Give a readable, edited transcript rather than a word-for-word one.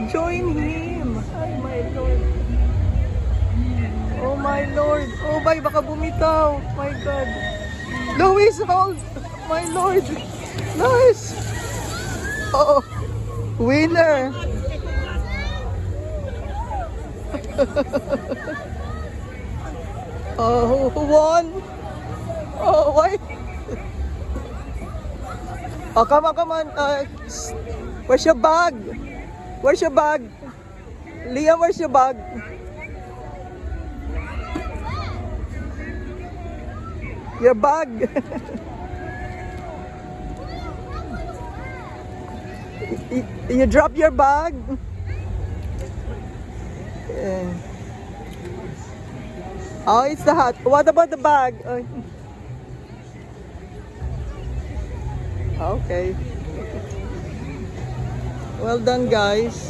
Join him. Ay, my Lord. Oh, my Lord. Oh, my, baka bumitaw. My God. Luis, hold. My Lord. Luis. Oh, winner. Oh, who won? Oh, why? Oh, come on, come on. Where's your bag? Where's your bag? Liam, where's your bag? Your bag. You drop your bag? Yeah. Oh, it's the hat. What about the bag? Okay. Well done, guys.